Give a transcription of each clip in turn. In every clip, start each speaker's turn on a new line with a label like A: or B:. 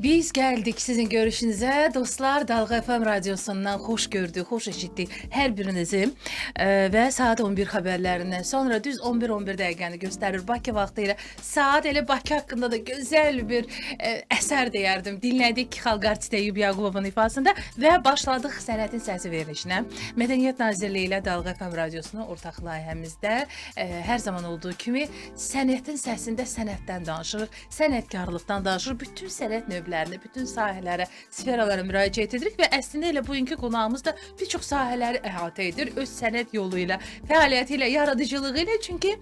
A: Biz gəldik sizin görüşünüzə. Dostlar, Dalğa FM radiosundan xoş gördük, xoş eşitdik hər birinizi. Və saat 11 xəbərlərindən sonra düz 11-11 dəqiqəni göstərir Bakı vaxtı ilə. Saat elə Bakı haqqında da gözəl bir əsər deyərdim. Dinlədik Xalq artisti Eyyub Yaqubovun ifasında və başladıq Sənətin Səsi verilişinə. Mədəniyyət Nazirliyi ilə Dalğa FM radiosunun ortaq layihəmizdə hər zaman olduğu kimi sənətin səsində sənətdən danışırıq, sənətkarlıqdan danışırıq, bütün sənət növlərini, bütün sahələrə, sferalara müraciət edirik və əslində elə bugünkü qonağımız da bir çox sahələri əhatə edir öz sənət yolu ilə, fəaliyyəti ilə, yaradıcılığı ilə. Çünki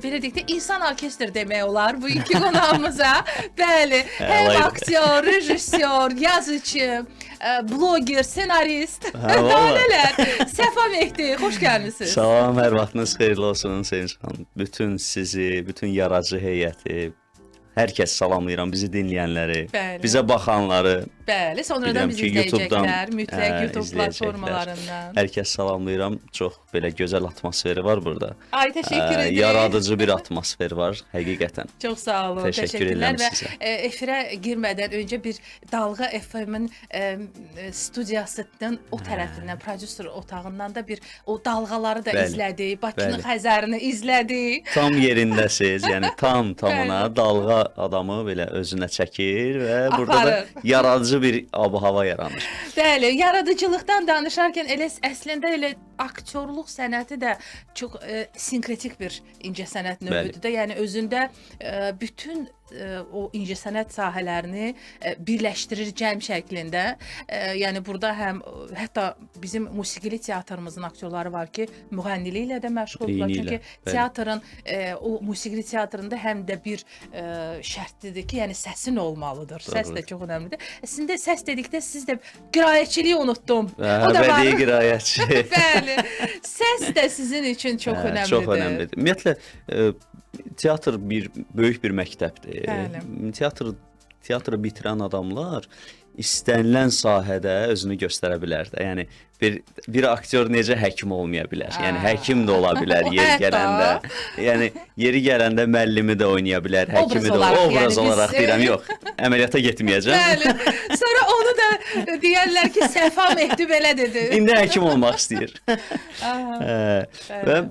A: belə deyək də insan orkestr demək olar bugünkü qonağımıza. Bəli, həm aktyor, rejissor, yazıcı, bloger, senarist, nələr. Səfa Mehdi, xoş gəlmisiniz.
B: Salam, hər vaxtınız xeyirli olsun Sevinç xanım. Bütün sizi, bütün yaradıcı heyəti, hər kəs salamlayıram, bizi dinləyənləri,
A: Bəli.
B: bizə baxanları.
A: Bəli, sonradan bizi izləyəcəklər, mütləq YouTube
B: izləyəcəklər.
A: platformalarından.
B: Hər kəs salamlayıram. Çox belə gözəl atmosferi var burada.
A: Ay, təşəkkür edirəm.
B: Yaradıcı bir atmosfer var, həqiqətən.
A: Çox sağ olun,
B: Təşəkkür
A: təşəkkürlər
B: edirəm
A: və
B: sizə.
A: efirə girmədən öncə bir Dalğa FM-in studiyasının o tərəfindən, prodüser otağından da bir o dalğaları da
B: Bəli,
A: izlədik, Bakının
B: bəli.
A: Xəzərini izlədik.
B: Tam yerindəsiz, yəni tamına dalğa adamı belə özünə çəkir və burada da
A: Aparır.
B: yaradıcı bir ab-hava yaranır.
A: Bəli, yaradıcılıqdan danışarkən elə əslində elə aktyorluq sənəti də çox sinkretik bir incə sənət növüdür də. Yəni özündə bütün o incəsənət sahələrini birləşdirir cəm şəklində. Yəni burada həm hətta bizim musiqili teatrımızın aktyorları var ki, müğənniliklə də məşğuldurlar. Çünki teatrın o musiqili teatrında həm də bir şərtlidir ki, yəni səsin olmalıdır. Səs də çox əhəmilidir. Əslində səs dedikdə siz də qiraətçiliyi unutdum. O da var.
B: Bədii qiraətçi.
A: Bəli. Səs də sizin üçün çox əhəmilidir.
B: Çox əhəmilidir. Ümumiyyətlə teatr böyük bir məktəbdir.
A: Bəli.
B: Teatrı bitirən adamlar istənilən sahədə özünü göstərə bilər də. Yəni bir aktyor necə həkim olmaya bilər? Yəni həkim də ola bilər yeri gələndə. Yəni yeri gələndə müəllimi də oynaya bilər, həkimi də obraz olaraq deyirəm, yox. Əməliyyata getməyəcəm.
A: Bəli. Sonra onu da deyərlər ki, Səfa Mehdi belə dedi.
B: İndi həkim olmaq istəyir. Və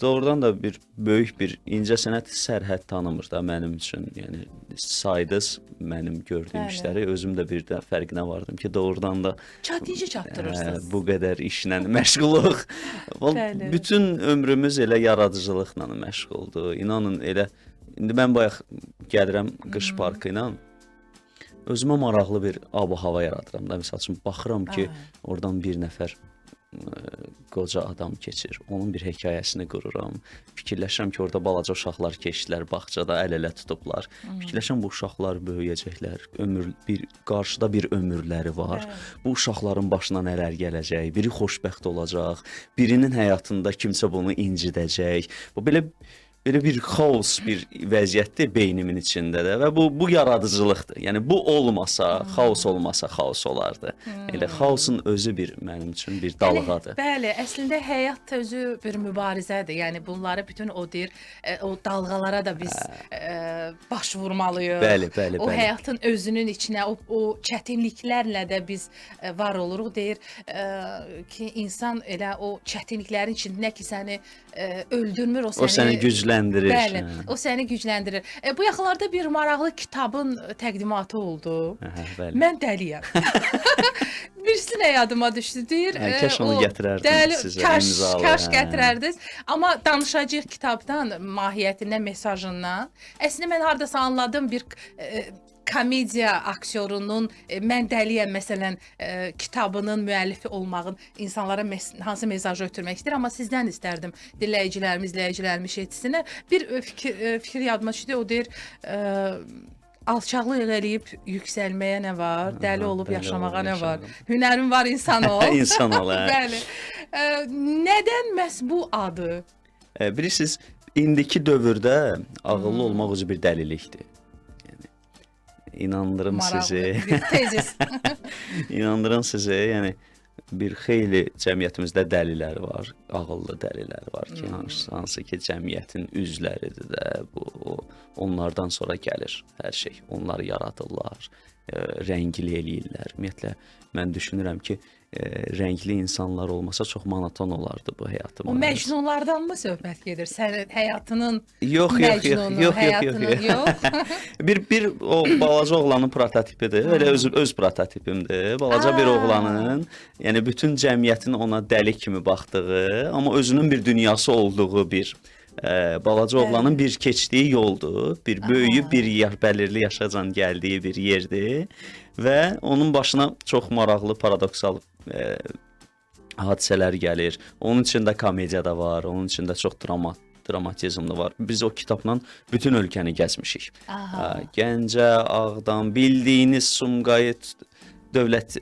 B: doğrudan da bir böyük bir incəsənət sərhəd tanımır da mənim üçün. Yəni saydız mənim gördüyüm işləri, özüm də bir də fərqinə vardım ki, doğrudan da
A: necə çatdırırsınız?
B: Bu qədər işlə məşğuluq. Bütün ömrümüz elə yaradıcılıqla məşğuldur. İnanın elə indi mən bayaq gəlirəm qış parkı ilə özümə maraqlı bir ab-hava yaradıram da. Məsəl üçün baxıram ki, oradan bir nəfər qoca adam keçir. Onun bir hekayəsini qururam. Fikirləşirəm ki, orada balaca uşaqlar keçdilər, bağçada əl-ələ tutublar. Fikirləşirəm bu uşaqlar böyüyəcəklər. Qarşıda bir ömürləri var. Bu uşaqların başına nələr gələcək? Biri xoşbəxt olacaq. Birinin həyatında kimsə bunu incidəcək. Bu belə bir xaos bir vəziyyətdir beynimin içində də və bu yaradıcılıqdır. Yəni bu olmasa, xaos olmasa xaos olardı. Elə xaosun özü mənim üçün bir dalğadır.
A: Bəli, əslində həyat özü bir mübarizədir. Yəni bunları bütün o dalğalara da biz baş vurmalıyıq.
B: Bəli.
A: O həyatın özünün içinə, o çətinliklərlə də biz var oluruq. Deyir ki, insan elə o çətinliklərin içində ki, səni öldürmür, o
B: səni gücləndirir.
A: Bəli, o səni gücləndirir. Bu yaxınlarda bir maraqlı kitabın təqdimatı oldu. Mən dəliyəm. Birisi nə yadıma düşdü, deyir.
B: Kaş onu gətirərdim sizə, imzalı.
A: Kaş gətirərdiniz. Amma danışacağıq kitabdan, mahiyyətindən, mesajından. Əslində mən hardasa anladım bir komediya aktyorunun Mən dəliyəm məsələn kitabının müəllifi olmağın insanlara hansı mesajı ötürmək istəyir, amma sizdən istərdim dinləyicilərimiz, izləyicilərimiz eşitsinlər. Bir fikir yadıma düşdü, o deyir alçaqlıq eləyib yüksəlməyə nə var? Dəli olub yaşamağa nə var? Hünərin var, insan ol.
B: İnsan ol, hə.
A: Bəli. Nədən məhz bu adı?
B: Bilirsiniz, indiki dövrdə ağıllı olmaq özü bir dəlilikdir. İnandırım sizi. İnandırım sizi, yəni bir xeyli cəmiyyətimizdə dəlilər var, ağıllı dəlilər var ki, hansı ki cəmiyyətin üzvləridir də, onlardan sonra gəlir hər şey. Onlar yaradırlar, rəngli eləyirlər. Ümumiyyətlə mən düşünürəm ki, rəngli insanlar olmasa çox monoton olardı bu həyatımız.
A: O Məcnunlardanmı söhbət gedir? Sənin həyatının
B: yox. bir o balaca oğlanın prototipidir. Elə öz prototipimdir. Balaca bir oğlanın, yəni bütün cəmiyyətin ona dəli kimi baxdığı, amma özünün bir dünyası olduğu bir balaca oğlanın bir keçdiyi yoldur. Bir böyüyüb bir bəlirli yaşacan gəldiyi bir yerdir və onun başına çox maraqlı, paradoksal hadisələr gəlir. Onun içində komediya da var, onun içində çox dramatizm da var. Biz o kitabla bütün ölkəni gəzmişik. Gəncə, Ağdam, bildiyiniz Sumqayıt Dövlət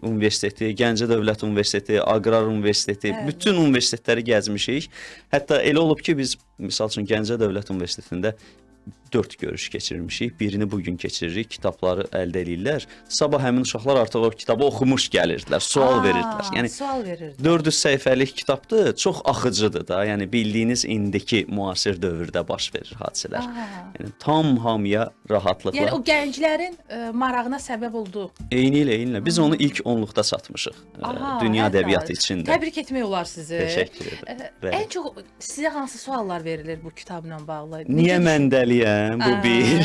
B: Universiteti, Gəncə Dövlət Universiteti, Aqrar Universiteti, bütün universitetləri gəzmişik. Hətta elə olub ki, biz misal üçün Gəncə Dövlət Universitetində 4 görüş keçirmişik. Birini bugün keçiririk, kitabları əldə eləyirlər. Sabah həmin uşaqlar artıq o kitabı oxumuş gəlirdilər, sual verirdilər. Yəni
A: sual verirdilər.
B: 400 səhifəlik kitabdır, çox axıcıdır da. Yəni bildiyiniz indiki müasir dövrdə baş verir hadisələr. Yəni tam hamıya rahatlıqla.
A: Yəni o gənclərin marağına səbəb oldu.
B: Eynilə. Biz onu ilk 10-luqda satmışıq. Dünya ədəbiyyatı içində.
A: Təbrik etmək olar sizi.
B: Təşəkkür edirəm.
A: Ən çox sizə hansı suallar verilir bu kitabla bağlı?
B: Niyə mən dəliyəm? Bu bir.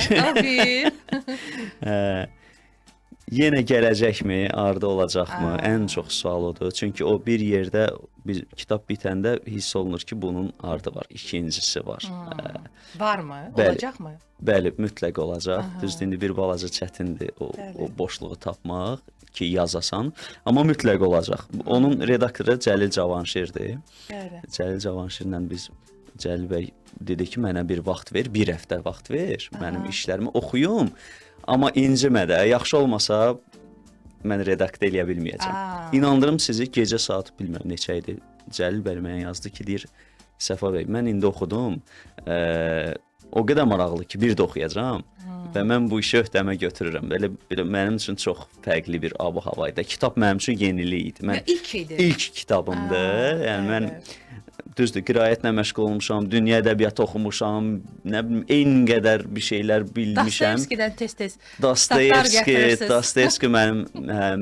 B: Yenə gələcəkmi, ardı olacaqmı? Ən çox sual odur. Çünki o bir yerdə kitab bitəndə hiss olunur ki, bunun ardı var, ikincisi var.
A: Varmı? Olacaqmı?
B: Bəli, mütləq olacaq. Düzdür, indi bir balaca çətindir o boşluğu tapmaq ki, yazasan, amma mütləq olacaq. Onun redaktoru Cəlil Cavanşirdir. Cəlil Cavanşirlə biz Cəlil bəy dedi ki, mənə bir vaxt ver, bir həftə vaxt ver, mənim işlərimi oxuyum, amma incimə də, yaxşı olmasa mən redaktə eləyə bilməyəcəm. İnandırım sizi, gecə saat bilmirəm neçə idi, Cəlil bəy mənə yazdı ki, deyir, Səfa bəy, mən indi oxudum, o qədər maraqlı ki, bir də oxuyacam və mən bu işi öhdəmə götürürəm. Belə mənim üçün çox fərqli bir ab-hava idi. Kitab mənim üçün yenilik idi. İlk kitabımdır. Yəni mən düzdür, qiraətlə məşğul olmuşam, dünya ədəbiyyatı oxumuşam, nə bilim, eyni qədər bir şeylər bilmişəm.
A: Dostoyevskidən
B: Dostoyevski mənim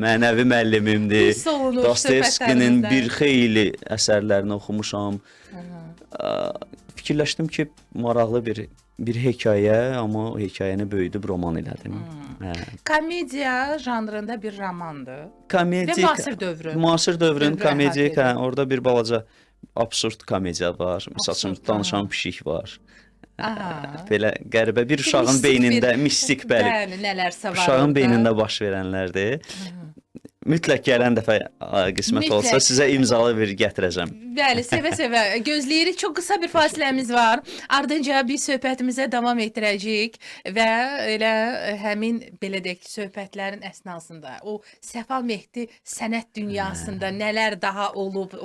B: mənəvi müəllimimdir. Dostoyevskinin bir xeyli əsərlərini oxumuşam. Fikirləşdim ki, maraqlı bir hekayə, amma o hekayəni böyüdüb roman elədim.
A: Komediya janrında bir romandır.
B: Və müasir dövrün komedik, orada bir balaca absurd komediya var. Məsəl üçün danışan pişik var. Belə qəribə bir uşağın beynində mistik, bəli, uşağın beynində baş verənlərdir. Mütləq gələn dəfə qismət olsa sizə imzalı bir gətirəcəm.
A: Bəli, sevə-sevə gözləyirik. Çox qısa bir fasiləmiz var. Ardınca bir söhbətimizə davam etdirəcəyik və elə həmin belə deyək söhbətlərin əsnasında o Səfa Mehdi sənət dünyasında nələr daha olub,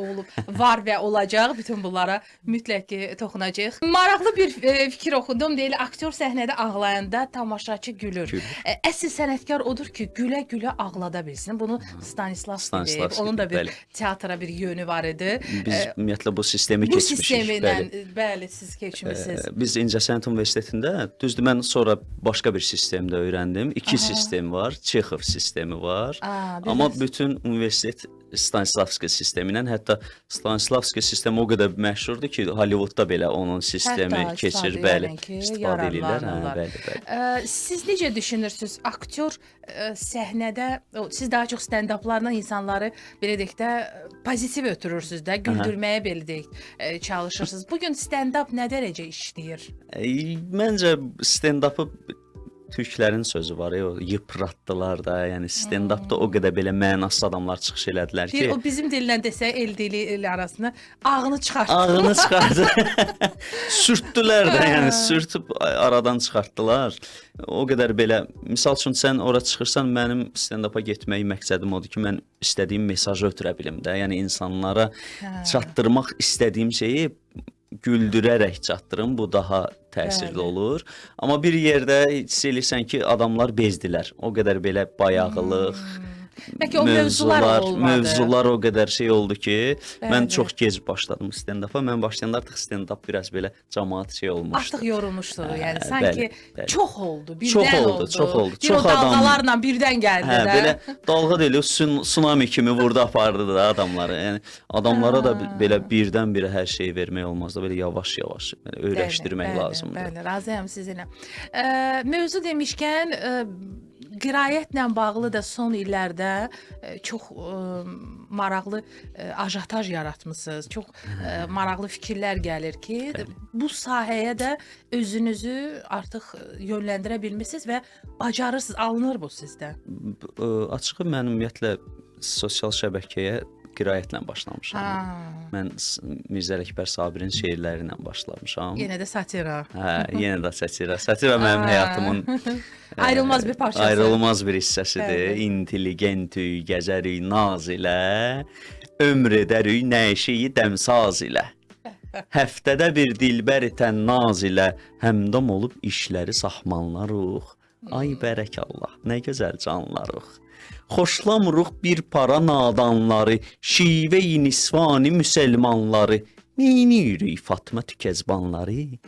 A: var və olacaq, bütün bunlara mütləq ki toxunacağıq. Maraqlı bir fikir oxudum. Deyil, aktyor səhnədə ağlayanda tamaşaçı gülür. Əsl sənətkar odur ki, gülə-gülə ağlada bilsin. Bunu Stanislavski deyib. Onun da bir teatra bir yönü var idi.
B: Biz ümumiyyətlə bu sistemi keçmişik.
A: Bu sistemindən, bəli, siz keçmişsiniz.
B: Biz İncəsənət Universitetində, düzdür, mən sonra başqa bir sistemdə öyrəndim. İki sistem var, Çexov sistemi var. Amma bütün universitet Stanislavski sistemi ilə, hətta Stanislavski sistemi o qədər məşhurdur ki, Hollywoodda belə onun sistemi keçir, bəli, istifadə edirlər.
A: Siz necə düşünürsünüz? Aktyor səhnədə, siz daha çox stand-uplarla insanları belə deyək də pozitiv ötürürsünüz də, güldürməyə belə deyək çalışırsınız. Bugün stand-up nə dərəcə işləyir?
B: Məncə stand-up'ı türklərin sözü var, yıpratdılar da, yəni stand-up'da o qədər belə mənasız adamlar çıxış elədilər ki.
A: O bizim dillə desək, el dili arasında ağını çıxartdı.
B: Ağını çıxardı. Sürtdülər də, yəni sürtüb aradan çıxartdılar. O qədər belə, misal üçün sən ora çıxırsan, mənim stand-up'a getmək məqsədim odur ki, mən istədiyim mesajı ötürə bilim də, yəni insanlara çatdırmaq istədiyim şeyi güldürərək çatdırım, bu daha təsirli olur. Amma bir yerdə hiss edirsən ki, adamlar bezdilər. O qədər belə bayağılıq,
A: Bəlkə o mövzular olmadı.
B: Mövzular o qədər şey oldu ki, mən
A: Bəli.
B: çox gec başladım stand-up-a. Mən başlayanda artıq stand-up biraz belə cəmaət şey olmuşdu.
A: Artıq yorulmuşdu. Yəni sanki
B: bəli.
A: çox oldu, birdən oldu.
B: Çox oldu.
A: Bir o dalğalarla birdən gəldi də.
B: Belə dalğa deyil, tsunami kimi vurdu apardı da adamları. Yəni adamlara da belə birdən-birə hər şeyi vermək olmaz da, belə yavaş-yavaş belə öyrəşdirmək lazımdır.
A: Bəli, razıyam sizinlə. Mövzu demişkən, qiraətlə bağlı da son illərdə çox maraqlı ajotaj yaratmısınız. Çox maraqlı fikirlər gəlir ki, bu sahəyə də özünüzü artıq yönləndirə bilmisiniz və bacarırsınız, alınır bu sizdən.
B: Açığı mən ümumiyyətlə sosial şəbəkəyə qiraətlə başlamışam. Mən Mirzə Ələkbər Sabirin şeirləri ilə başlamışam.
A: Yenə də satira.
B: Yenə də satira. Satira mənim həyatımın
A: ayrılmaz bir parçası.
B: Ayrılmaz bir hissəsidir. İntelligentük, gəzərik naz ilə, ömr edərik nəşiyi dəmsaz ilə. Həftədə bir dilbər itən naz ilə, həmdam olub işləri sahmanlarıq. Ay bərəkallah, nə gözəl canlarıq. Xoşlamırıq bir para nadanları, şivə-i nisvani müsəlmanları. Neyniyirik Fatma tükezbanları,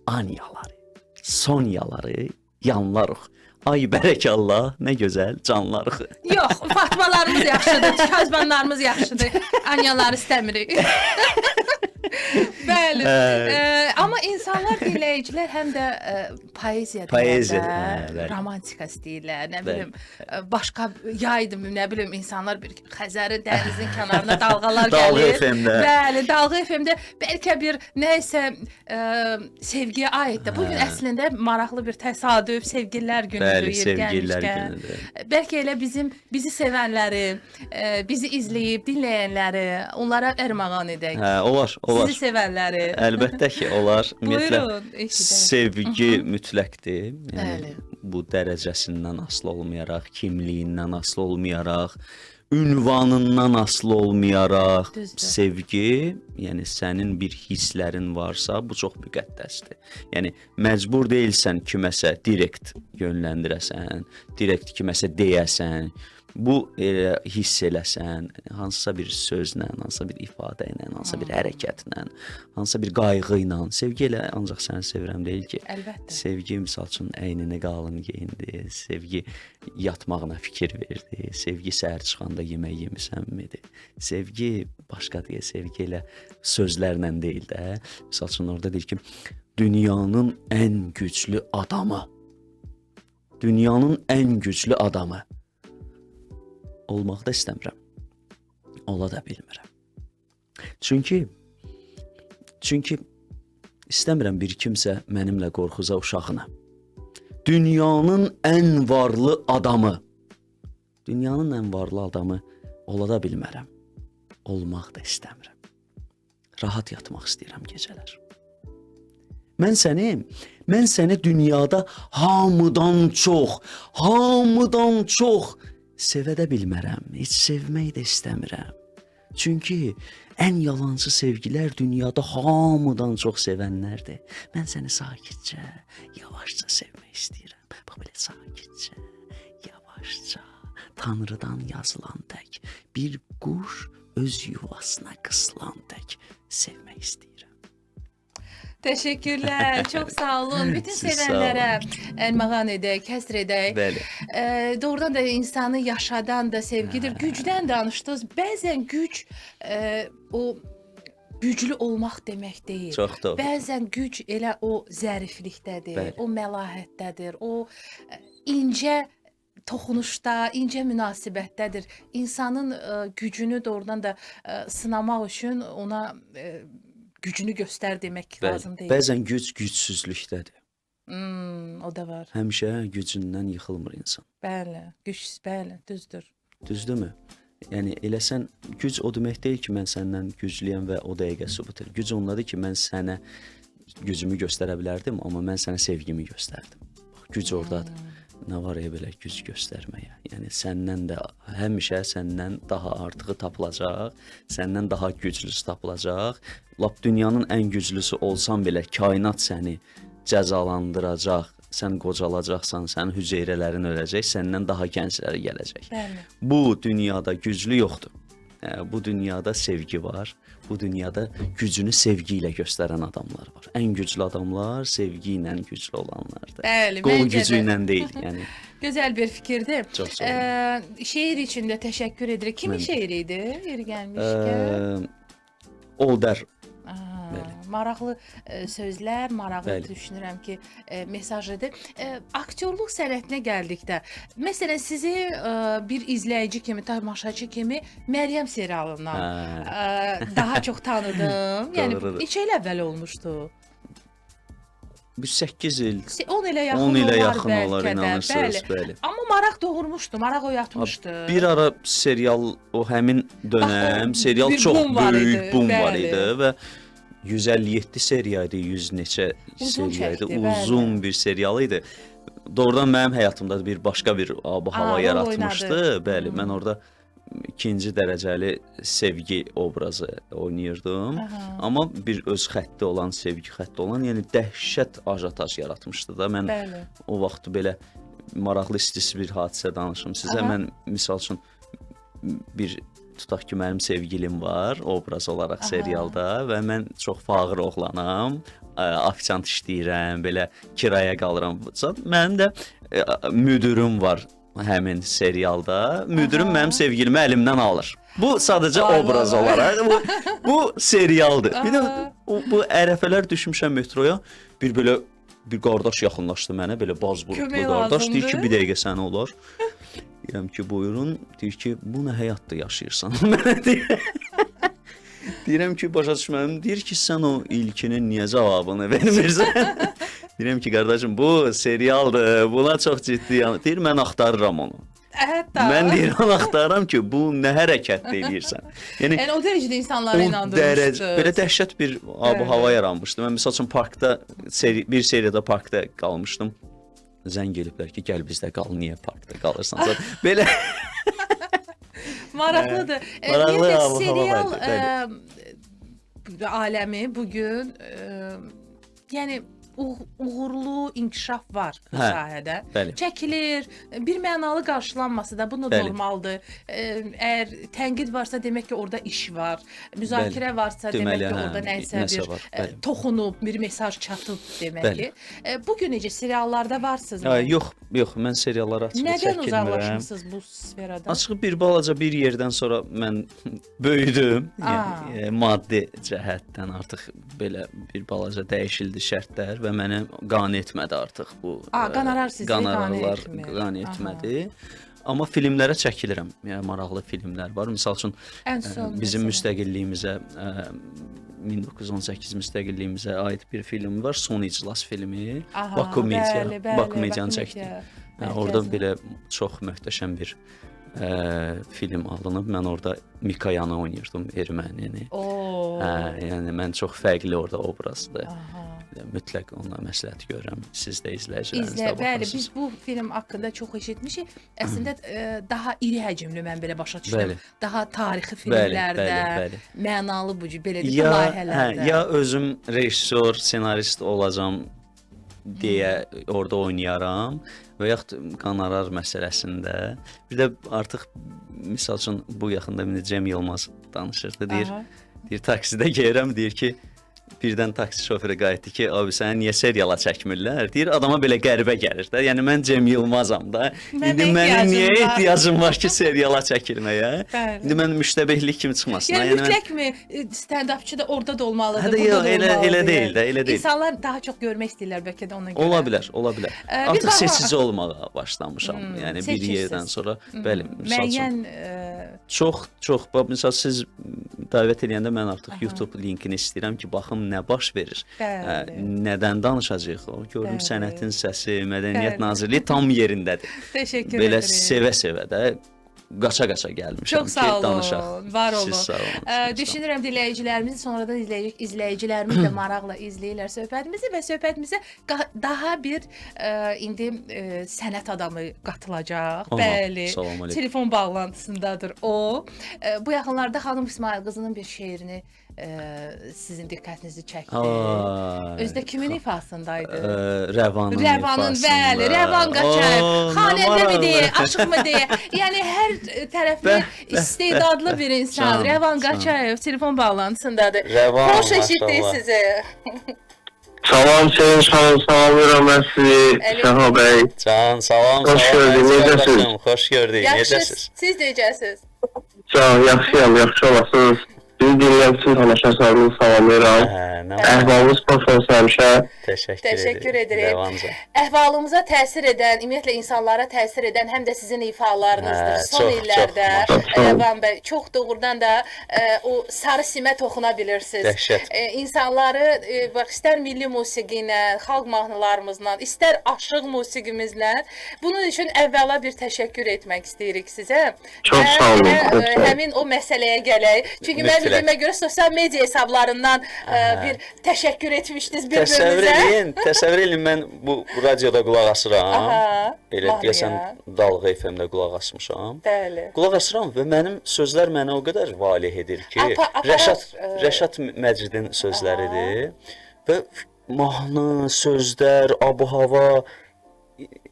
B: Anyaları, Sonyaları yanlarıq. Ay bərəkallah, nə gözəl canlarıq.
A: Yox, Fatmalarımız yaxşıdır, tükezbanlarımız yaxşıdır. Anyaları istəmirik. Bəli. Amma insanlar, dinləyicilər həm də poeziya deyirlər, romantika istəyirlər, nə bilim, başqa yaydım, nə bilim, insanlar bir Xəzəri dənizin kənarına dalğalar gəlir.
B: Dalğa FM-də.
A: Bəli, Dalğa FM-də bəlkə bir nəsə sevgiyə aiddir. Bu gün əslində maraqlı bir təsadüf, sevgililər günüdür.
B: Bəli, sevgililər günüdür.
A: Bəlkə elə bizi sevənləri, bizi izləyib dinləyənləri onlara ərmağan edək.
B: Olar.
A: Sizi sevənləri.
B: Əlbəttə ki, olar.
A: Buyurun,
B: sevgi mütləqdir.
A: Bəli.
B: Bu dərəcəsindən asılı olmayaraq, kimliyindən asılı olmayaraq, ünvanından asılı olmayaraq,
A: Düzdür.
B: sevgi, yəni sənin bir hisslərin varsa, bu çox müqəddəsdir. Yəni məcbur deyilsən kiməsə direkt yönləndirəsən, direkt kiməsə deyəsən. Bu hiss eləsən, hansısa bir sözlə, hansısa bir ifadə ilə, hansısa bir hərəkətlə, hansısa bir qayğı ilə, sevgi elə ancaq səni sevirəm deyil ki.
A: Əlbəttə.
B: Sevgi misal üçün əyninə qalın geyindi, sevgi yatmağına fikir verdi, sevgi səhər çıxanda yemək yemisənmidir. Sevgi başqa deyə, sevgi elə sözlərlə deyil də. Misal üçün orada deyir ki, dünyanın ən güclü adamı, dünyanın ən güclü adamı olmaq da istəmirəm. Ola da bilmirəm. Çünki istəmirəm bir kimsə mənimlə qorxuza uşağına. Dünyanın ən varlı adamı, dünyanın ən varlı adamı ola da bilmərəm. Olmaq da istəmirəm. Rahat yatmaq istəyirəm gecələr. Mən səni dünyada hamıdan çox sevə də bilmərəm, heç sevmək də istəmirəm. Çünki ən yalancı sevgilər dünyada hamıdan çox sevənlərdir. Mən səni sakitcə, yavaşca sevmək istəyirəm. Bax belə sakitcə, yavaşca, Tanrıdan yazılan tək, bir quş öz yuvasına qısılan tək sevmək istəyirəm.
A: Təşəkkürlər, çox sağ olun. Bütün sevənlərə ərmağan edək, həsr edək.
B: Bəli.
A: Doğrudan da insanı yaşadan da sevgidir. Gücdən danışdınız. Bəzən güc o güclü olmaq demək deyil.
B: Çox doğru.
A: Bəzən güc elə o zəriflikdədir,
B: Bəli.
A: o məlahətdədir, o incə toxunuşda, incə münasibətdədir. İnsanın gücünü doğrudan da sınamaq üçün ona gücünü göstər demək lazım deyil.
B: Bəzən güc gücsüzlükdədir.
A: O da var.
B: Həmişə gücündən yıxılmır insan.
A: Bəli, bəli, düzdür.
B: Düzdürmü? Yəni eləsən güc o demək deyil ki, mən səndən güclüyəm və o dəqiqə sübut edir. Güc ondadır ki, mən sənə gücümü göstərə bilərdim, amma mən sənə sevgimi göstərdim. Bax, güc ordadır. Nə var belə güc göstərməyə? Yəni səndən də həmişə səndən daha artığı tapılacaq, səndən daha güclüsü tapılacaq. Lap dünyanın ən güclüsü olsan belə kainat səni cəzalandıracaq, sən qocalacaqsan, sənin hüceyrələrin öləcək, səndən daha gəncləri gələcək.
A: Bəli.
B: Bu dünyada güclü yoxdur. Bu dünyada sevgi var. Bu dünyada gücünü sevgi ilə göstərən adamlar var. Ən güclü adamlar sevgi ilə güclü olanlardır.
A: Bəli,
B: qol
A: məncə
B: gücü
A: də.
B: ilə deyil. Yəni
A: Gözəl bir fikirdir.
B: Çox sağ olun.
A: Şeir üçün də təşəkkür edirik. Kimin şeiri idi? Yeri gəlmişkən.
B: Older.
A: Maraqlı sözlər, maraqlı
B: Bəli.
A: düşünürəm ki, mesajıdır. Aktyorluq sənətinə gəldikdə, məsələn sizi bir izləyici kimi, tamaşaçı kimi Məryəm serialından daha çox tanıdım. Yəni
B: Doğrudur.
A: neçə il əvvəl olmuşdu?
B: Bir 8 il,
A: 10 ilə yaxın
B: 10 ilə
A: olar
B: yaxın olar
A: bəlkə də,
B: inanırsınız, bəli.
A: Amma maraq doğurmuşdu, maraq oyatmışdı.
B: Bir ara serial o həmin dönəm
A: Bax, o
B: serial
A: bir
B: çox
A: boom var
B: böyük
A: idi,
B: boom var
A: bəli.
B: idi və 157 seriya idi, 100 neçə
A: Uzun
B: seriya idi.
A: çəkdi, bəli.
B: Uzun bir serial idi. Doğrudan mənim həyatımda bir başqa bir ab-hava
A: rol
B: yaratmışdı.
A: oynadı.
B: Bəli, mən orada ikinci dərəcəli sevgi obrazı oynayırdım. Amma bir öz xətti olan, sevgi xətti olan, yəni dəhşət ajataj yaratmışdı da. Mən
A: Bəli.
B: o vaxt belə maraqlı istis bir hadisə danışım sizə. Mən misal üçün bir tutaq ki, mənim sevgilim var obraz olaraq serialda və mən çox fağır oğlanam, ofisiant işləyirəm, belə kiraya qalıram. Mənim də müdürüm var həmin serialda. Müdürüm mənim sevgilimi əlimdən alır. Bu sadəcə obraz olaraq bu serialdır. Bir də bu ərəfələr düşmüşəm metroya. Bir belə bir qardaş yaxınlaşdı mənə, belə baz burutlu
A: Kömək
B: qardaş. Deyir
A: lazımdır.
B: ki, bir dəqiqə sənə olar. Deyirəm ki, buyurun. Deyir ki, bu nə həyatda yaşayırsan? Mənə deyir. Deyirəm ki, başa düşmədim. Deyir ki, sən o ilkinin niyə cavabını vermirsən? Deyirəm ki, qardaşım, bu serialdır. Buna çox ciddi yanı. Deyir, mən axtarıram onu.
A: Hətta.
B: Mən deyirəm, axtarıram ki, bu nə hərəkət eləyirsən.
A: Yəni o dərəcədə insanları inandırmışdı.
B: Belə dəhşət bir ab-hava yaranmışdı. Mən məsəl üçün parkda bir seriyada parkda qalmışdım. Zəng gəliblər ki, gəl bizdə qal, niyə parkda qalırsan? Belə
A: Maraqlıdır.
B: Maraqlı
A: Bir də
B: ab-hava
A: serial
B: vardı,
A: aləmi bu gün yəni uğurlu inkişaf var bu sahədə.
B: Bəli.
A: Çəkilir, bir mənalı qarşılanması da bu
B: Bəli.
A: normaldır. Əgər tənqid varsa demək ki, orada iş var. Müzakirə varsa demək ki, orada nəsə bir
B: var. Bəli.
A: toxunub, bir mesaj çatıb demək
B: Bəli.
A: ki. Bu gün necə seriallarda varsınızmı?
B: Yox, mən seriallara açıq
A: Nədən
B: çəkilmirəm.
A: uzaqlaşmısınız bu sferadan?
B: Açığı bir balaca bir yerdən sonra mən böyüdüm. Yəni maddi cəhətdən artıq belə bir balaca dəyişildi şərtlər və məni qane etmədi artıq bu.
A: Qonorar sizi
B: qonorarlar
A: qane etmir.
B: qane etmədi. Amma filmlərə çəkilirəm. Yəni maraqlı filmlər var. Məsəl üçün
A: Ən son
B: bizim
A: məsələn.
B: müstəqilliyimizə 1918 müstəqilliyimizə aid bir film var. Son İclas filmi. Baku Media.
A: Bəli, bəli,
B: Baku Medianı çəkdim. Orada belə çox möhtəşəm bir film alınıb. Mən orada Mikayanı oynayırdım, ermənini. Yəni mən çox fərqli orada obrazdır. Mütləq ona məsləhət görürəm. Siz də izləyiciləriniz də
A: Bəli,
B: baxarsınız.
A: biz bu film haqqında çox eşitmişik. Əslində daha iri həcmli mən belə başa düşdüm.
B: Bəli.
A: Daha tarixi filmlərdə,
B: bəli.
A: mənalı bu belə deyək layihələrdə.
B: Ya özüm rejissor, ssenarist olacam deyə orada oynayaram və yaxud qonorar məsələsində. Bir də artıq misal üçün bu yaxında Cem Yılmaz danışırdı, deyir taksidə gəlirəm, deyir ki, birdən taksi şoförü qayıtdı ki, abi səni niyə seriala çəkmirlər? Deyir, adama belə qəribə gəlir də. Yəni mən Cem Yılmazam da. İndi mənim niyə ehtiyacım var ki, seriala çəkilməyə? İndi mən müştəbehlik kimi çıxmasın.
A: Yəni mütləqmi stand-upçı da orada da olmalıdır,
B: burada
A: da olmalıdır?
B: Elə deyil də, elə deyil.
A: İnsanlar daha çox görmək istəyirlər bəlkə də ona görə.
B: Ola bilər, ola bilər. Artıq seçici olmağa başlamışam. Yəni bir yerdən sonra, bəli,
A: müəyyən
B: çox, məsəl siz dəvət edəndə mən artıq YouTube linkini istəyirəm ki, baxım nə baş verir. Nədən danışacağıq? Gördüm Sənətin Səsi, Mədəniyyət Nazirliyi tam yerindədir.
A: Təşəkkür
B: belə
A: ederim.
B: Sevə-sevə də qaça-qaça gəlmişəm
A: ki, danışaq.
B: Çox sağ olun,
A: var olun.
B: Siz sağ olun.
A: Düşünürəm dinləyicilərimiz sonradan izləyicilərimiz də maraqla izləyirlər söhbətimizi və söhbətimizə daha bir indi sənət adamı qatılacaq. Bəli. Telefon bağlantısındadır o. Bu yaxınlarda xanım İsmail qızının bir şeirini sizin diqqətinizi çəkdi?
B: Ay,
A: Özdə kimin ifasındaydı?
B: Rəvanın
A: Rəvanın,
B: ifasında.
A: bəli, Rəvan Qaçayev.
B: Oo,
A: Xanəndə mi
B: nə
A: deyə,
B: maraqlı.
A: aşıq mı deyə. Yəni hər tərəfli istedadlı bir insan.
B: Can,
A: Rəvan
B: can.
A: Qaçayev telefon bağlantısındadır.
B: Rəvan,
A: Xoş eşitdik
B: maşallah.
A: sizi.
C: Salam Sayın Xanım, salamlayıram mən sizi, Səfa bəy.
B: Can, salam,
C: Xoş
B: salam.
C: gördük,
B: Əziz
C: necəsiz?
B: qardaşım, xoş gördük.
A: Yaxşı,
B: Necəsiz?
A: siz necəsiz?
C: Can, yaxşıyam, yaxşı olasınız. Bizi dinləyən bütün tamaşaçılarınızı salamlayıram.
B: Nə
C: Əhvalınız xoş olsun həmişə.
A: Təşəkkür edirəm.
B: Rəvanca.
A: Əhvalımıza təsir edən, ümumiyyətlə insanlara təsir edən həm də sizin ifalarınızdır.
B: Hə,
A: Son
B: çox,
A: illərdə
C: çox, maşallah.
A: Rəvan bəy çox doğrudan da o sarı simə toxuna bilirsiniz.
B: Dəhşət.
A: İnsanları bax istər milli musiqi ilə, xalq mahnılarımızla, istər aşıq musiqimizlə bunun üçün əvvəla bir təşəkkür etmək istəyirik sizə.
C: Çox
A: Və
C: sağ olun,
A: elə,
C: çox sağ olun.
A: həmin o məsələyə gələk. Çünki mən
B: Mütləq.
A: bildiyimə görə sosial media hesablarından bir təşəkkür etmişdiniz bir-birinizə.
B: Təsəvvür edin, mən bu radioda qulaq asıram.
A: Aha,
B: Elə
A: mahnıya.
B: deyəsən Dalğa FM-də qulaq asmışam.
A: Bəli.
B: Qulaq asıram və mənim sözlər mənə o qədər valeh edir ki,
A: Aparar,
B: Rəşad Məcidin sözləridir və mahnı, sözlər, abu-hava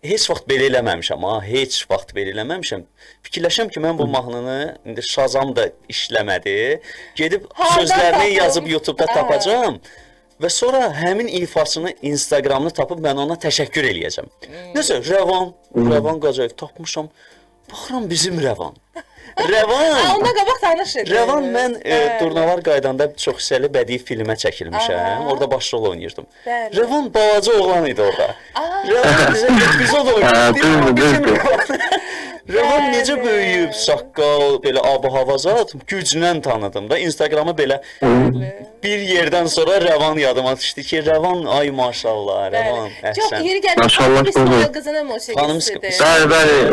B: heç vaxt belə eləməmişəm, heç vaxt belə eləməmişəm. Fikirləşəm ki, mən bu mahnını indi Shazam da işləmədi. Gedib
A: Hardan
B: sözlərini
A: tapım?
B: yazıb YouTube-da tapacağam. Və sonra həmin ifasını Instagramını tapıb mən ona təşəkkür eləyəcəm. Nəsə, Rəvan Qaçayev tapmışam. Baxıram bizim Rəvan. Rəvan.
A: Ondan qabaq tanış edin.
B: Rəvan mən Durnavar qaydanda çox hissəli bədii filmə çəkilmişəm. Orada başrol oynayırdım.
A: Bəli.
B: Rəvan balaca oğlan idi orada. Rəvan bizə epizod oynayırdı. Rəvan necə böyüyüb, saqqal, belə abu-hava zat, güclə tanıdım da. Instagramı belə bir yerdən sonra Rəvan yadıma düşdü ki, Rəvan ay maşallah, Rəvan
A: Çox
B: əhsən.
A: yeri gəldi.
C: Maşallah,
A: Xanım İsmail
C: doğru.
A: qızının
B: Xanım
A: musiqisidir.
C: Bəli,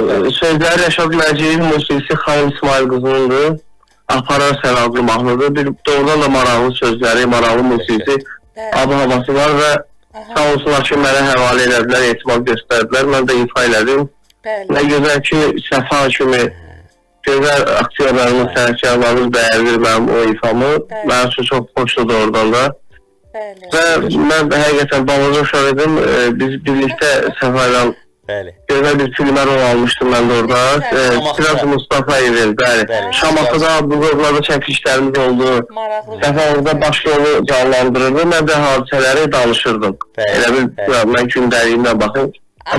C: bəli, sözləri Rəşad Məcidin musiqisi Xanım İsmail qızınındır. Aparar sən adlı mahnıdır. Bir doğrudan da maraqlı sözləri, maraqlı musiqisi, abu-havası var və sağ olsunlar ki, mənə həvalə elədilər, etimad göstərdilər. Mən də ifa elədim.
A: Bəli.
C: Nə gözəl ki, Səfa kimi gözəl aktyorlarımız, sənətkarlarımız bəyənir mənim o ifamı. Mənim üçün çox xoşdur oradan da.
A: Bəli.
C: Və mən həqiqətən balaca uşaq idim. Biz birlikdə Səfa ilə
B: Bəli.
C: gözəl bir filmə rol almışdım mən də orada. Biraz Mustafayevin, bəli. Şamaxıda, Buqovlarda çəkilişlərimiz oldu.
A: Maraqlı.
C: Səfa orada baş rolu canlandırırdı. Mən də hadisələri danışırdım.
B: Bəli,
C: Elə bir mən gündəliyimə baxın.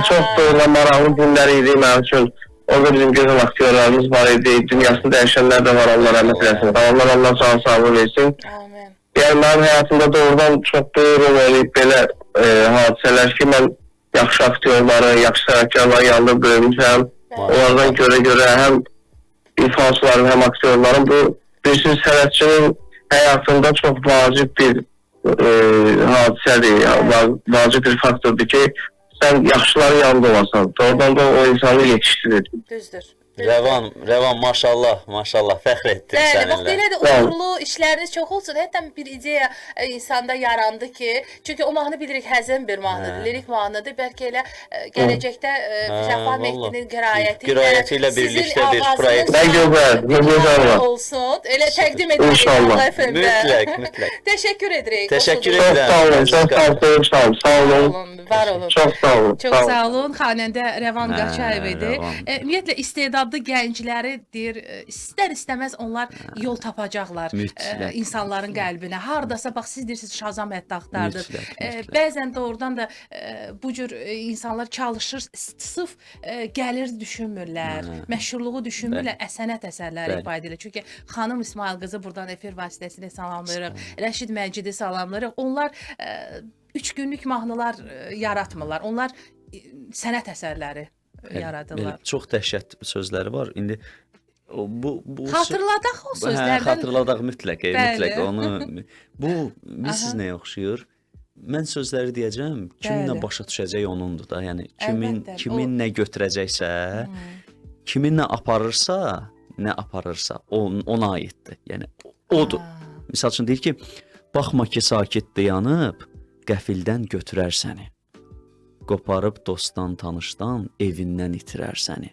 C: Çox doğrudan maraqlı günlər idi mənim üçün. Orada bizim gözəl aktyorlarımız var idi. Dünyasını dəyişənlər də var, Allah rəhmət eləsin. Allah can sağlığı versin.
A: Amin.
C: Yəni mənim həyatımda doğrudan çox böyük rol oynayıb belə hadisələr ki, mən yaxşı aktyorları, yaxşı sənətkarların yanında böyümüşəm. Onlardan görə həm ifaçıların, həm aktyorların bu bir sənətçinin həyatında çox vacib bir hadisədir, vacib bir faktordur ki, sən yaxşıların yanında olasan. Doğrudan da o insanı yetişdirir.
A: Düzdür.
B: Rəvan maşallah fəxr etdim
A: Bəli,
B: səninlə.
A: bax belə də uğurlu işləriniz çox olsun. Hətta bir ideya insanda yarandı ki, çünki o mahnı bilirik həzin bir mahnıdır, lirik mahnıdır. Bəlkə elə gələcəkdə Səfa Mehdinin
B: qirayəti ilə birlikdə bir proyekt.
C: Nə gözəl
A: olsun. Elə təqdim edirik
C: İnşallah.
B: Mütləq.
A: Təşəkkür edirik.
B: Təşəkkür
C: Çox
B: edirəm.
C: sağ olun, çox sağ olun, sağ olun.
A: Var olun.
C: Çox sağ olun.
A: Çox sağ olun. Xanəndə Rəvan Qaçayev idi.
B: Rəvan.
A: Ümumiyyətlə istedadlı gəncləri deyir, istər-istəməz onlar yol tapacaqlar
B: Mütləq.
A: insanların qəlbinə. Hardasa bax siz deyirsiniz Shazam hətta axtardır.
B: Mütləq.
A: Bəzən doğrudan da bu cür insanlar çalışır, sırf gəlir düşünmürlər, məşhurluğu düşünmürlər, sənət əsərləri ifa edirlər. Çünki xanım İsmail qızı buradan efir vasitəsilə salamlayırıq. Rəşid Məcidi salamlayırıq. Onlar 3 günlük mahnılar yaratmırlar. Onlar sənət əsərləri yaradırlar.
B: Çox dəhşət sözləri var. İndi bu
A: Xatırladaq o sözlərdən.
B: Xatırladaq mütləq onu. Bu biz nəyə oxşuyur? Mən sözləri deyəcəm, kiminlə başa düşəcək onundur da. Yəni kimin nə götürəcəksə, kimin nə aparırsa, ona aiddir. Yəni odur. Məsəl üçün deyir ki, baxma ki, sakit dayanıb, qəfildən götürər səni. Qoparıb dostdan, tanışdan, evindən itirər səni.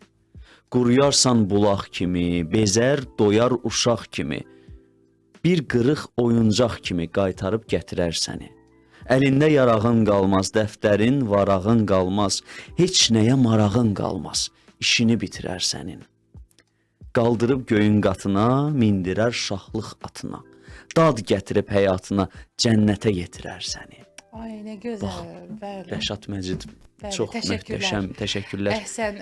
B: Quruyarsan bulaq kimi, bezər, doyar uşaq kimi. Bir qırıq oyuncaq kimi qaytarıb gətirər səni. Əlində yarağın qalmaz, dəftərin, varağın qalmaz, heç nəyə marağın qalmaz, işini bitirər sənin. Qaldırıb göyün qatına, mindirər şahlıq atına. Dad gətirib həyatına, cənnətə yetirər səni.
A: Ay, nə gözəl. Bəli.
B: Rəşad Məcid
A: Bəli,
B: çox
A: təşəkkürlər.
B: möhtəşəm, təşəkkürlər.
A: Əhsən.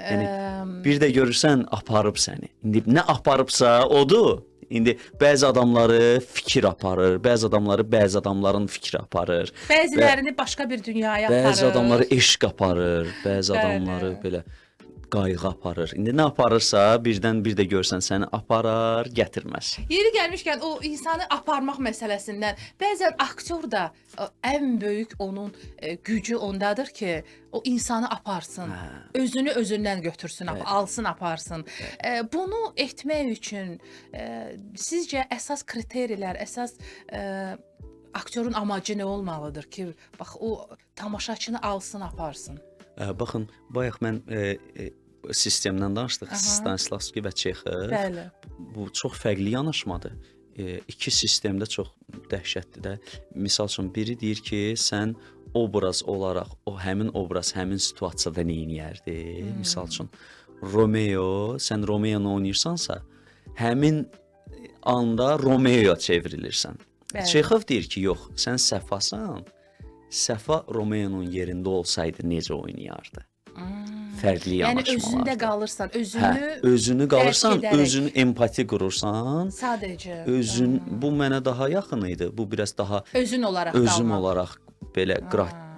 B: Bir də görürsən aparıb səni. İndi nə aparıbsa odur. İndi bəzi adamları fikir aparır, bəzi adamları bəzi adamların fikri aparır.
A: Bəzilərini başqa bir dünyaya aparır.
B: Bəzi adamları eşq aparır, bəzi
A: Bəli.
B: adamları belə qayğı aparır. İndi nə aparırsa birdən bir də görsən səni aparar, gətirməz.
A: Yeri gəlmişkən o insanı aparmaq məsələsindən bəzən aktyor da ən böyük onun gücü ondadır ki, o insanı aparsın. Özünü özündən götürsün, alsın, aparsın. Bunu etmək üçün sizcə əsas kriterilər, əsas aktyorun amacı nə olmalıdır ki, bax o tamaşaçını alsın, aparsın?
B: Baxın, bayaq mən sistemdən danışdıq, Stanislavski və Çexov.
A: Bəli.
B: Bu çox fərqli yanaşmadır. İki sistemdə çox dəhşətlidir də. Misal üçün biri deyir ki, sən obraz olaraq o həmin obraz həmin situasiyada nə edərdi? Misal üçün Romeo, sən Romeonu oynayırsansa, həmin anda Romeoya çevrilirsən. Çexov deyir ki, yox, sən Səfasan. Səfa Romeonun yerində olsaydı necə oynayardı? Fərqli yanaşmalar.
A: Yəni özündə qalırsan,
B: özünü qalırsan, özünü empati qurursan.
A: Sadəcə.
B: Özün bu mənə daha yaxın idi. Bu biraz daha
A: özün olaraq qalmaq.
B: Özüm olaraq belə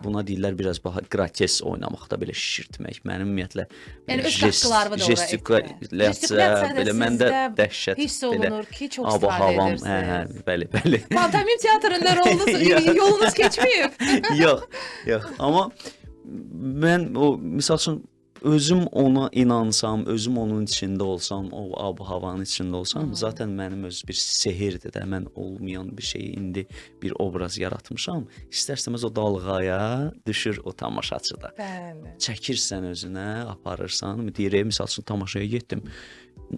B: buna deyirlər biraz daha grates oynamaqda belə şişirtmək. Mənim ümumiyyətlə
A: yəni öz qapılarımı da
B: gestikulyasiya belə məndə dəhşət
A: hiss olunur ki, çox istifadə edirsiniz.
B: Bəli.
A: Pantomim teatrında yolunuz keçməyib.
B: Yox. Amma mən o misal üçün özüm ona inansam, özüm onun içində olsam, o ab-havanın içində olsam, zaten mənim öz bir sehirdir də. Mən olmayan bir şeyi indi bir obraz yaratmışam. İstərsəməz o dalğaya düşür o tamaşaçıda.
A: Bəli.
B: Çəkirsən özünə, aparırsan. Deyirəm, misal üçün tamaşaya getdim.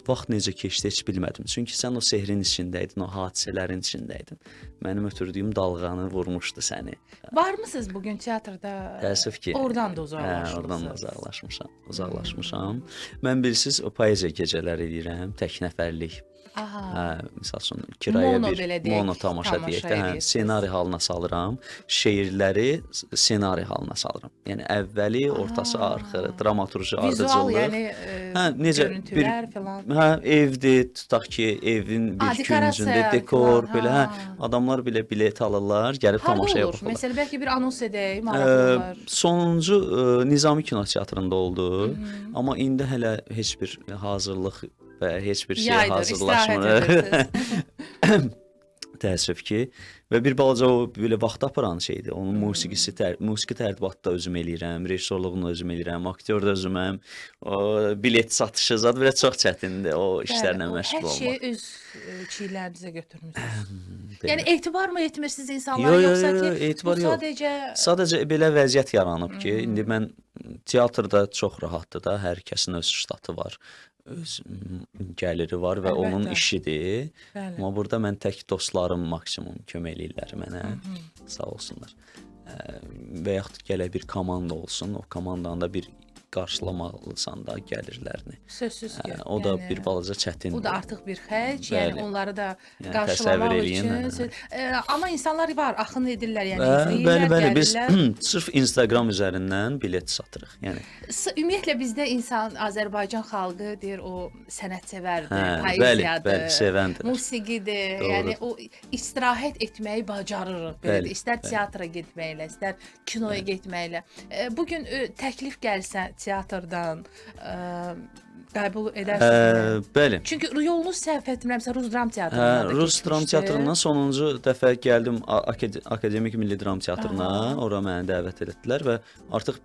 B: Vaxt necə keçdi heç bilmədim. Çünki sən o sehrin içindəydin, o hadisələrin içindəydin. Mənim ötürdüyüm dalğanı vurmuşdu səni.
A: Varmısınız bugün teatrda?
B: Təəssüf ki.
A: Oradan da uzaqlaşmışsınız.
B: Oradan da uzaqlaşmışam. Mən bilirsiniz, o poeziya gecələri edirəm, tək nəfərlik. Misal üçün kiraya mono tamaşa deyək də, ssenari halına salıram, şeirləri ssenari halına salıram. Yəni əvvəli, ortası, axırı, dramaturji ardıcıllıq.
A: Vizual, yəni görüntülər falan.
B: Evdir, tutaq ki, evin bir küncündə dekor belə, adamlar belə bilet alırlar, gəlib tamaşaya baxırlar.
A: Məsələn, bəlkə bir anons edək, maraqlı olar.
B: Sonuncu Nizami Kinoteatrında oldu, amma indi hələ heç bir hazırlıq və heç bir şey hazırlaşmır. Təəssüf ki. Və bir balaca o belə vaxt aparan şeydir. Onun musiqi tərtibatı da özüm eləyirəm, rejissorluğunu özüm eləyirəm, aktyor da özüməm. O bilet satışı zad belə çox çətindir o işlərlə məşğul olmaq.
A: Hər şeyi öz çiyinlərinizə götürmüsünüz. Yəni etibar mı etmirsiniz insanlara, yoxsa ki
B: etibar yox. Sadəcə belə vəziyyət yaranıb ki, indi mən teatrda çox rahatdır da, hər kəsin öz ştatı var. Öz gəliri var və onun işidir. Amma burada mən tək dostlarım maksimum kömək eləyirlər mənə. Sağ olsunlar. Və yaxud gələ bir komanda olsun. O komandanın da bir qarşılamalısan da gəlirlərini.
A: Sözsüz ki.
B: O da bir balaca çətindir.
A: Bu da artıq bir xərc, yəni onları da qarşılamaq üçün. Amma insanlar var, axın edirlər, yəni izləyirlər,
B: gəlirlər. Biz sırf Instagram üzərindən bilet satırıq. Yəni
A: ümumiyyətlə bizdə insan Azərbaycan xalqı deyir o sənətsevərdir, poeziyadır,
B: sevəndir.
A: Musiqidir. Yəni o istirahət etməyi bacarırıq. İstər teatra getməklə, istər kinoya getməklə. Bu gün təklif gəlsə teatrdan qəbul edərsiniz.
B: Bəli.
A: Çünki yolunuz səhv etmirəmsə Rus Dram Teatrında.
B: Rus Dram Teatrından sonuncu dəfə gəldim Akademik Milli Dram Teatrına. Ora məni dəvət etdilər və artıq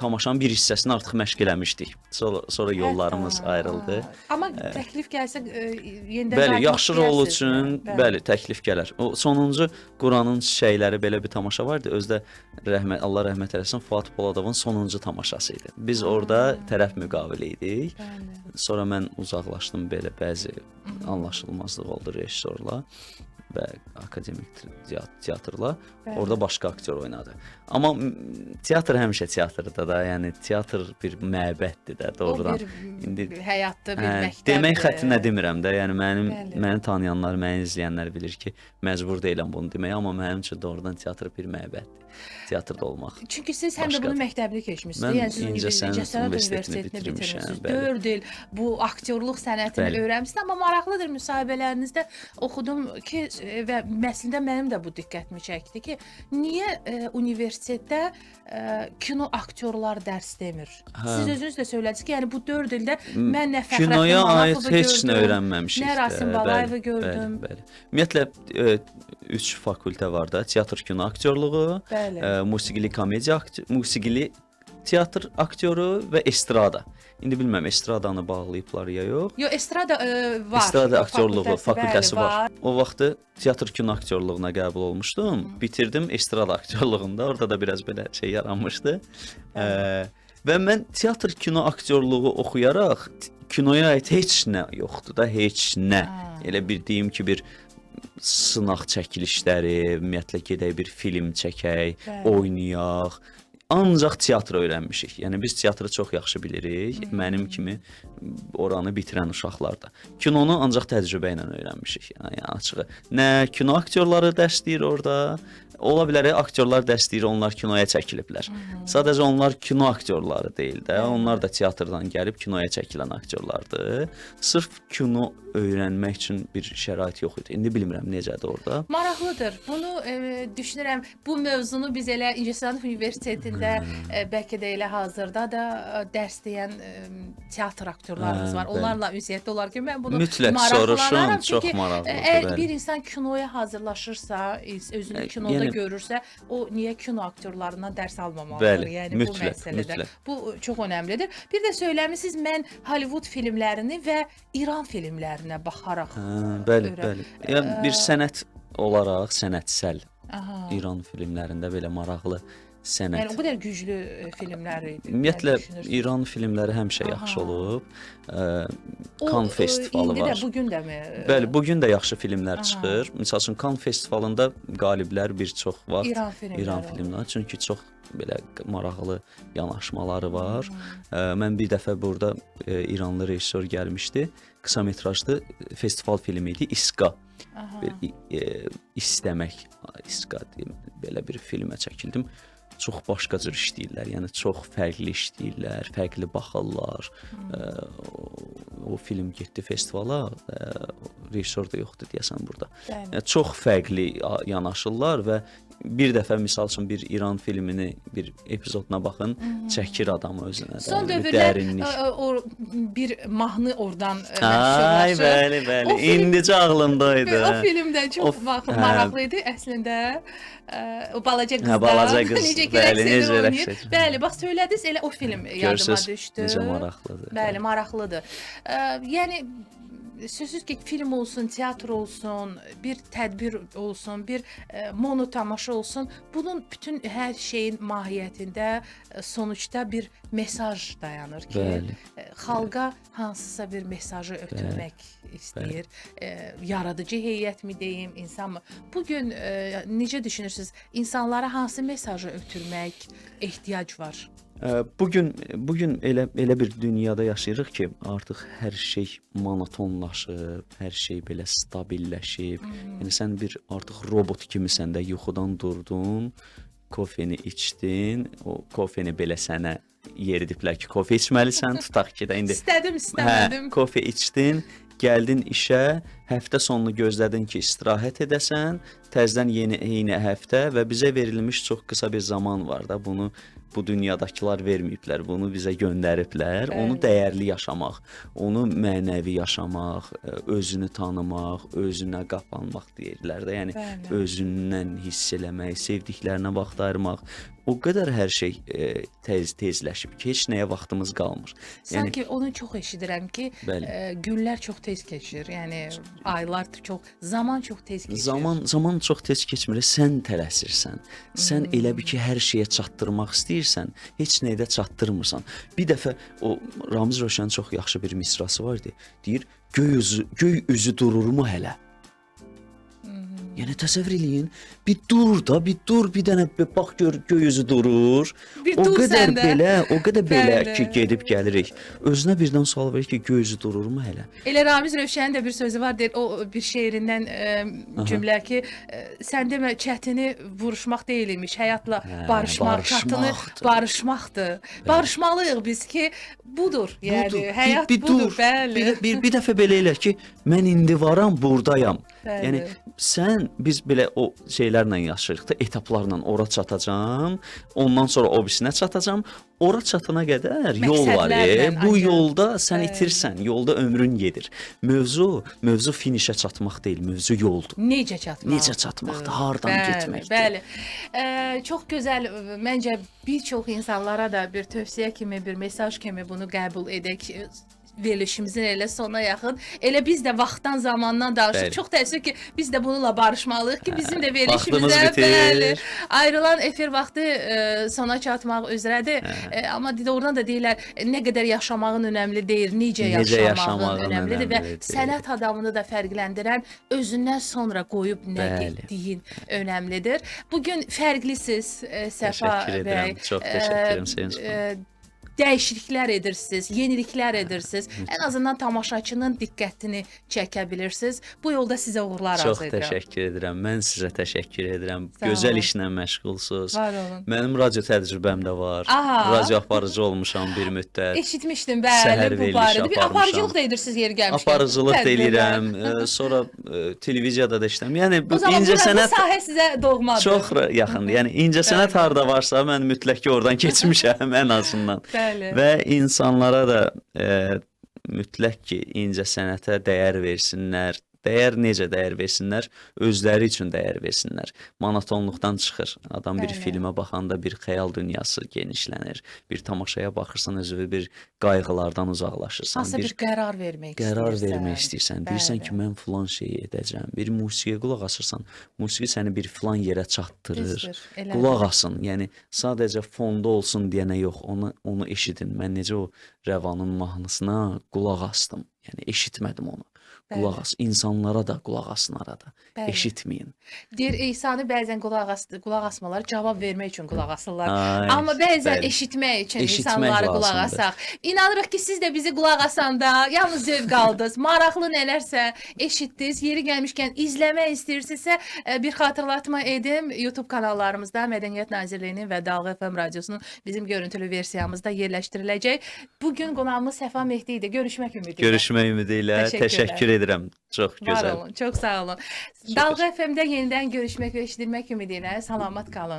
B: tamaşanın bir hissəsini artıq məşq eləmişdik. Sonra yollarımız ayrıldı.
A: Amma təklif gəlsə yenidən
B: bəli, yaxşı rol üçün bəli, təklif gələr. O sonuncu Quranın Çiçəkləri belə bir tamaşa vardı. Özdə Allah rəhmət eləsin Fuad Poladovun sonuncu tamaşası idi. Biz orada tərəf müqavili idik. Sonra mən uzaqlaşdım, belə bəzi anlaşılmazlıq oldu rejissorla. və akademik teatrla.
A: Bəli.
B: Orada başqa aktyor oynadı. Amma teatr həmişə teatrda da, yəni teatr bir məbəddir də, doğrudan.
A: O bir həyatda bir məktəbdir.
B: Demək xəttinə demirəm də, yəni
A: Bəli.
B: məni tanıyanlar, məni izləyənlər bilir ki, məcbur deyiləm bunu deməyə, amma mənim üçün doğrudan teatr bir məbəddir. Teatrda olmaq.
A: Çünki siz həm də bunu məktəbli keçmisiniz.
B: Mən
A: Yəni siz
B: İncəsənət
A: Universitetini
B: bitirmişəm,
A: bitirmisiniz.
B: bəli.
A: 4 il bu aktyorluq sənətini
B: Bəli.
A: öyrənmisiniz, amma maraqlıdır müsahibələrinizdə oxudum ki və əslində mənim də bu diqqətimi çəkdi ki, niyə universitetdə kino aktyorlar dərs demir? Siz özünüz də söylədiniz ki, yəni bu 4 ildə mən nə Fəxrəddin
B: kinoya aid
A: Malakovu
B: heç nə
A: gördüm,
B: öyrənməmişik.
A: nə Rasim Balayevi gördüm.
B: Bəli. Ümumiyyətlə 3 fakültə var da: teatr kino aktyorluğu,
A: Bəli.
B: musiqili komediya, musiqili teatr aktyoru və estrada. İndi bilmirəm estradanı bağlayıblar ya yox.
A: Yo, estrada var.
B: Estrada aktyorluğu fakültəsi
A: bəli,
B: var. O vaxtı teatr kino aktyorluğuna qəbul olmuşdum. Bitirdim estrada aktyorluğunda. Orada da biraz belə şey yaranmışdı. Və mən teatr kino aktyorluğu oxuyaraq kinoya aid heç nə yoxdur da, heç nə. Elə bir deyim ki, bir sınaq çəkilişləri, ümumiyyətlə gedək bir film çəkək, oynayaq. Ancaq teatr öyrənmişik. Yəni biz teatrı çox yaxşı bilirik. Mənim kimi oranı bitirən uşaqlar da. Kinonu ancaq təcrübə ilə öyrənmişik. Yəni açığı. Nə kino aktyorları dərs deyir orada. Ola bilər aktyorlar dərs deyir, onlar kinoya çəkiliblər. Sadəcə onlar kino aktyorları deyil də. Onlar da teatrdan gəlib kinoya çəkilən aktyorlardır. Sırf kino öyrənmək üçün bir şərait yox idi. İndi bilmirəm necədir orada.
A: Maraqlıdır. Bunu düşünürəm, bu mövzunu biz elə İncəsənət Universitetində bəlkə də elə hazırda da dərs deyən teatr aktyorlarımız var. Onlarla ünsiyyətdə olar ki, mən bunu
B: mütləq soruşun, çox maraqlıdır.
A: Əgər bir insan kinoya hazırlaşırsa, özünü kinoda görürsə, o niyə kino aktyorlarından dərs almamalıdır?
B: Bəli,
A: yəni
B: mütləq,
A: bu məsələdə.
B: mütləq.
A: Bu çox önəmlidir. Bir də söyləmisiniz, mən Hollywood filmlərini və İran filmlərinə baxaraq
B: bəli, bəli. Yəni bir sənət olaraq, sənətsəl İran filmlərində belə maraqlı sənət.
A: Yəni o qədər güclü filmlər idi.
B: Ümumiyyətlə İran filmləri həmişə yaxşı olub. Kan festivalı
A: indi
B: var.
A: də, bugün dəmi?
B: Bəli, bugün də yaxşı filmlər çıxır. Məsəl üçün Kan festivalında qaliblər bir çox vaxt İran filmləri, çünki çox belə maraqlı yanaşmaları var. Mən bir dəfə burada İranlı rejissor gəlmişdi. Qısa metrajlı festival filmi idi, İSKA. İstəmək, İSKA deyim, belə bir filmə çəkildim. Çox başqa cür işləyirlər, yəni çox fərqli işləyirlər, fərqli baxırlar. O film getdi festivala, rejissor da yoxdur deyəsən burada. Yəni, çox fərqli yanaşırlar və bir dəfə misal üçün bir İran filmini bir epizoduna baxın, çəkir adamı özünə.
A: Son dövrlər o bir mahnı oradan məşhurlaşır.
B: Bəli, bəli. İndicə ağlımdaydı.
A: O filmdə çox maraqlı idi əslində. O balaca qızlar.
B: Balaca qız.
A: Necə
B: Bəli, necə
A: oynayır. Bəli, bax söylədiniz, elə o film yadıma düşdü.
B: Necə maraqlıdır.
A: Bəli, maraqlıdır. Yəni sözsüz ki, film olsun, teatr olsun, bir tədbir olsun, bir mono tamaşa olsun, bunun bütün hər şeyin mahiyyətində sonuçta bir mesaj dayanır ki, xalqa hansısa bir mesajı ötürmək istəyir. Yaradıcı heyət mi deyim, insan mı? Bugün necə düşünürsünüz? İnsanlara hansı mesajı ötürmək ehtiyac var?
B: Bugün elə bir dünyada yaşayırıq ki, artıq hər şey monotonlaşıb, hər şey belə stabilləşib. Yəni sən bir artıq robot kimisən də, yuxudan durdun, kofeni içdin, o kofeni belə sənə yeridiblər ki, kofe içməlisən, tutaq ki də indi.
A: İstəmədim.
B: Kofe içdin, gəldin işə, həftə sonunu gözlədin ki, istirahət edəsən, təzədən yeni həftə və bizə verilmiş çox qısa bir zaman var da, bunu bu dünyadakılar verməyiblər, bunu bizə göndəriblər. Onu dəyərli yaşamaq, onu mənəvi yaşamaq, özünü tanımaq, özünə qapanmaq deyirlər də. Yəni özündən hiss eləmək, sevdiklərinə vaxt ayırmaq. O qədər hər şey tezləşib ki, heç nəyə vaxtımız qalmır.
A: Sanki onu çox eşidirəm ki, günlər çox tez keçir. Yəni aylar çox, zaman çox tez keçir.
B: Zaman çox tez keçmir. Sən tələsirsən. Sən elə bir ki, hər şeyə çatdırmaq istəyirsən, heç nəyə də çatdırmırsan. Bir dəfə o Ramiz Rövşənin çox yaxşı bir misrası var idi. Deyir, göy üzü dururmu hələ? Yəni təsəvvür eləyin, bir dur da, bir dur, bir dənə bax gör göy üzü durur.
A: Bir
B: O
A: dur
B: qədər
A: sən də.
B: belə, o qədər belə
A: Bəli.
B: ki, gedib gəlirik. Özünə birdən sual verir ki, göy üzü dururmu hələ?
A: Elə Ramiz Rövşənin də bir sözü var, deyir, o bir şeirindən cümlə ki, sən demə çətini vuruşmaq deyil imiş, həyatla barışmaq, çatını
B: barışmaqdır.
A: barışmaqdır. Barışmalıyıq biz ki, budur. Yəni həyat
B: bir
A: budur,
B: dur.
A: bəli.
B: Bir dəfə belə elə ki, mən indi varam, burdayam.
A: Bəli.
B: Yəni sən biz belə o şeylərlə yaşayırıq da, etaplarla ora çatacağam, ondan sonra o birisinə çatacağam. Ora çatana qədər yol var.
A: Məqsədlərlə,
B: Bu
A: ancaq.
B: yolda sən
A: Bəli.
B: itirsən, yolda ömrün gedir. Mövzu finişə çatmaq deyil, mövzu yoldur.
A: Necə çatmaq?
B: Necə çatmaqdır, hardan getməkdir.
A: Bəli. Çox gözəl, məncə bir çox insanlara da bir tövsiyə kimi, bir mesaj kimi bunu qəbul edək. Verilişimizin elə sona yaxın. Elə biz də vaxtdan, zamandan danışırıq.
B: Bəli.
A: Çox təəssüf ki, biz də bununla barışmalıyıq ki, bizim də
B: vaxtımız
A: verilişimizə
B: bitir.
A: ayrılan efir vaxtı sona çatmaq üzrədir. Amma doğrudan da deyirlər, nə qədər yaşamağın önəmli deyil, necə yaşamağın önəmlidir və
B: önəmlidir.
A: sənət adamını da fərqləndirən özündən sonra qoyub nə
B: Bəli.
A: etdiyin önəmlidir. Bugün fərqlisiz, Səfa
B: Təşəkkür
A: bəy.
B: edirəm. Çox təşəkkür edirəm Sevinç xanım.
A: Dəyişikliklər edirsiniz, yeniliklər edirsiniz. Ən azından tamaşaçının diqqətini çəkə bilirsiniz. Bu yolda sizə uğurlar arzu
B: Çox
A: edirəm.
B: təşəkkür edirəm. Mən sizə təşəkkür edirəm.
A: Sağ
B: Gözəl
A: olun.
B: işlə məşğulsuz.
A: Var olun.
B: Mənim radio təcrübəm də var.
A: Aha.
B: Radio aparıcı olmuşam bir müddət.
A: Eşitmişdim,
B: Səhər
A: bəli, bu
B: veriliş
A: barədə. Bir
B: aparmışam.
A: aparıcılıq da edirsiniz yeri gəlmişkən.
B: Aparıcılıq da
A: Tədbirlər.
B: eləyirəm. Sonra televiziyada da işləyirəm. Yəni bu
A: O zaman
B: incə
A: bu
B: sənət
A: sahə sizə doğmadır.
B: çox yaxındır. Yəni incə sənət harda varsa mən mütləq ki oradan keçmişəm ən azından.
A: Bəli.
B: Və insanlara da mütləq ki incə sənətə dəyər versinlər. Dəyər necə dəyər versinlər? Özləri üçün dəyər versinlər. Monotonluqdan çıxır. Adam bir
A: Bəli.
B: filmə baxanda bir xəyal dünyası genişlənir. Bir tamaşaya baxırsan özünü bir qayğılardan uzaqlaşırsan.
A: Hansısa bir qərar vermək
B: qərar
A: istəyirsən.
B: vermək istəyirsən. Deyirsən
A: Bəli.
B: ki, mən filan şeyi edəcəm. Bir musiqiyə qulaq asırsan, musiqi səni bir filan yerə çatdırır.
A: Düzdür, elədir.
B: Qulaq asın. Yəni sadəcə fonda olsun deyənə yox, onu eşidin. Mən necə o Rəvanın mahnısına qulaq asdım. Yəni eşitmədim onu. Qulaq as. İnsanlara da qulaq asın arada.
A: Bəli.
B: Eşitməyin.
A: Deyir İsa'nı bəzən qulaq asmalar cavab vermək üçün qulaq asırlar.
B: Ay,
A: Amma bəzən
B: bəli.
A: eşitmək üçün
B: Eşitmək
A: insanları qulaq
B: lazımdır.
A: asaq. İnanırıq ki, siz də bizi qulaq asanda yalnız zövq aldınız. Maraqlı nələrsə eşitdiniz. Yeri gəlmişkən izləmək istəyirsinizsə bir xatırlatma edim. YouTube kanallarımızda Mədəniyyət Nazirliyinin və Dalğa FM radiosunun bizim görüntülü versiyamızda yerləşdiriləcək. Bugün qonağımız Səfa Mehdi idi. Görüşmək ümidi ilə.
B: Görüşmək ümidi ilə təşəkkür edirəm. Çox
A: Var
B: gözəl.
A: olun. Çox sağ olun. Dalğa FM-də yenidən görüşmək və eşidilmək ümidi ilə salamat qalın.